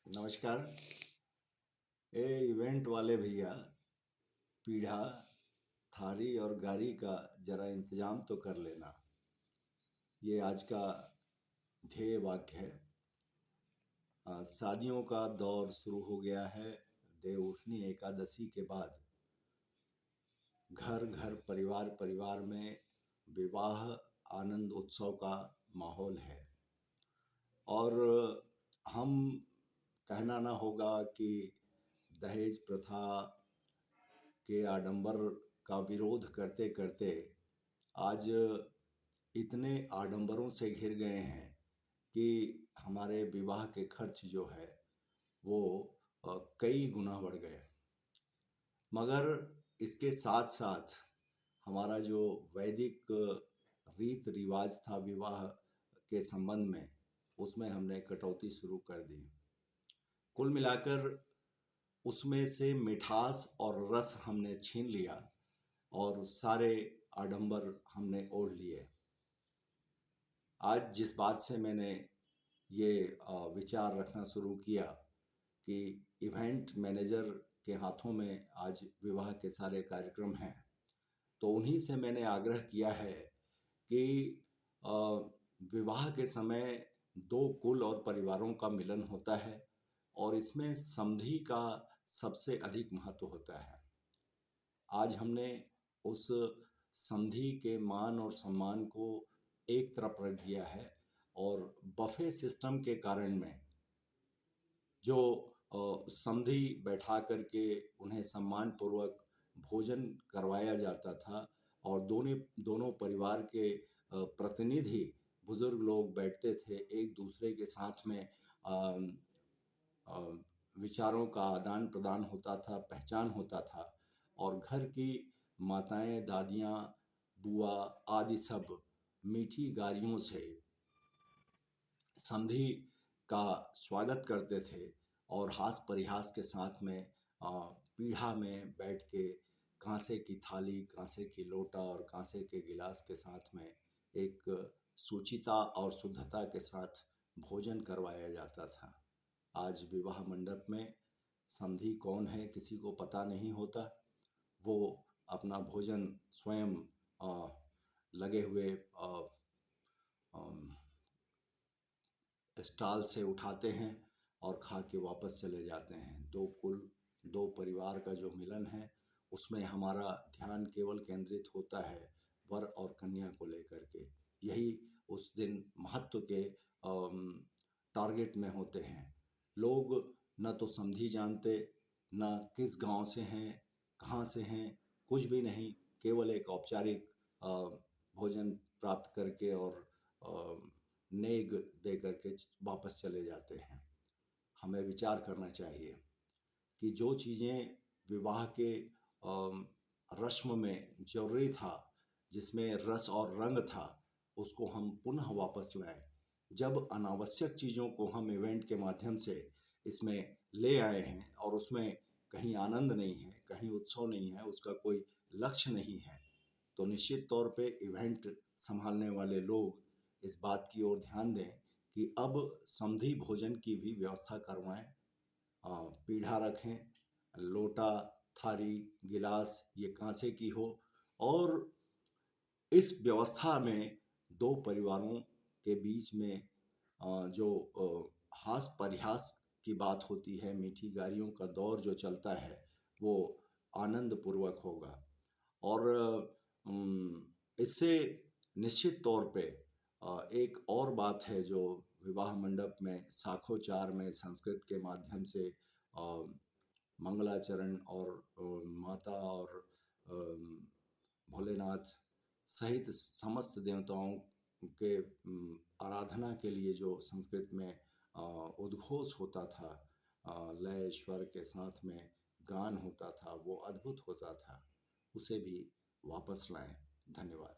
नमस्कार। इवेंट वाले भैया, पीढ़ा, थारी और गाड़ी का जरा इंतजाम तो कर लेना। ये आज का ध्येय वाक्य है। शादियों का दौर शुरू हो गया है। देवउठनी एकादशी के बाद घर घर परिवार परिवार में विवाह आनंद उत्सव का माहौल है। और हम कहना ना होगा कि दहेज प्रथा के आडंबर का विरोध करते करते आज इतने आडंबरों से घिर गए हैं कि हमारे विवाह के खर्च जो है वो कई गुना बढ़ गए। मगर इसके साथ साथ हमारा जो वैदिक रीत रिवाज था विवाह के संबंध में, उसमें हमने कटौती शुरू कर दी। कुल मिलाकर उसमें से मिठास और रस हमने छीन लिया और सारे आडंबर हमने ओढ़ लिए। आज जिस बात से मैंने ये विचार रखना शुरू किया कि इवेंट मैनेजर के हाथों में आज विवाह के सारे कार्यक्रम हैं, तो उन्हीं से मैंने आग्रह किया है कि विवाह के समय दो कुल और परिवारों का मिलन होता है और इसमें समधी का सबसे अधिक महत्व होता है। आज हमने उस समधी के मान और सम्मान को एक तरफ रख दिया है और बफे सिस्टम के कारण में जो समधी बैठा करके उन्हें सम्मान पूर्वक भोजन करवाया जाता था और दोनों परिवार के प्रतिनिधि बुजुर्ग लोग बैठते थे, एक दूसरे के साथ में विचारों का आदान प्रदान होता था, पहचान होता था और घर की माताएं, दादियां, बुआ आदि सब मीठी गालियों से समधी का स्वागत करते थे और हास परिहास के साथ में पीढ़ा में बैठ के कांसे की थाली, कांसे की लोटा और कांसे के गिलास के साथ में एक शुचिता और शुद्धता के साथ भोजन करवाया जाता था। आज विवाह मंडप में समधी कौन है किसी को पता नहीं होता। वो अपना भोजन स्वयं लगे हुए स्टॉल से उठाते हैं और खा के वापस चले जाते हैं। दो कुल, दो परिवार का जो मिलन है उसमें हमारा ध्यान केवल केंद्रित होता है वर और कन्या को लेकर के। यही उस दिन महत्व के टारगेट में होते हैं। लोग न तो समधी जानते, न किस गांव से हैं, कहाँ से हैं, कुछ भी नहीं। केवल एक औपचारिक भोजन प्राप्त करके और नेग दे करके वापस चले जाते हैं। हमें विचार करना चाहिए कि जो चीज़ें विवाह के रस्म में जरूरी था, जिसमें रस और रंग था, उसको हम पुनः वापस लाएं। जब अनावश्यक चीज़ों को हम इवेंट के माध्यम से इसमें ले आए हैं और उसमें कहीं आनंद नहीं है, कहीं उत्सव नहीं है, उसका कोई लक्ष्य नहीं है, तो निश्चित तौर पे इवेंट संभालने वाले लोग इस बात की ओर ध्यान दें कि अब समधी भोजन की भी व्यवस्था करवाएं। पीढ़ा रखें, लोटा, थारी, गिलास ये कांसे की हो और इस व्यवस्था में दो परिवारों के बीच में जो हास परिहास की बात होती है, मीठी गालियों का दौर जो चलता है, वो आनंद पूर्वक होगा। और इससे निश्चित तौर पे एक और बात है जो विवाह मंडप में साखोचार में संस्कृत के माध्यम से मंगलाचरण और माता और भोलेनाथ सहित समस्त देवताओं के आराधना के लिए जो संस्कृत में उद्घोष होता था, लय स्वर के साथ में गान होता था, वो अद्भुत होता था। उसे भी वापस लाएं। धन्यवाद।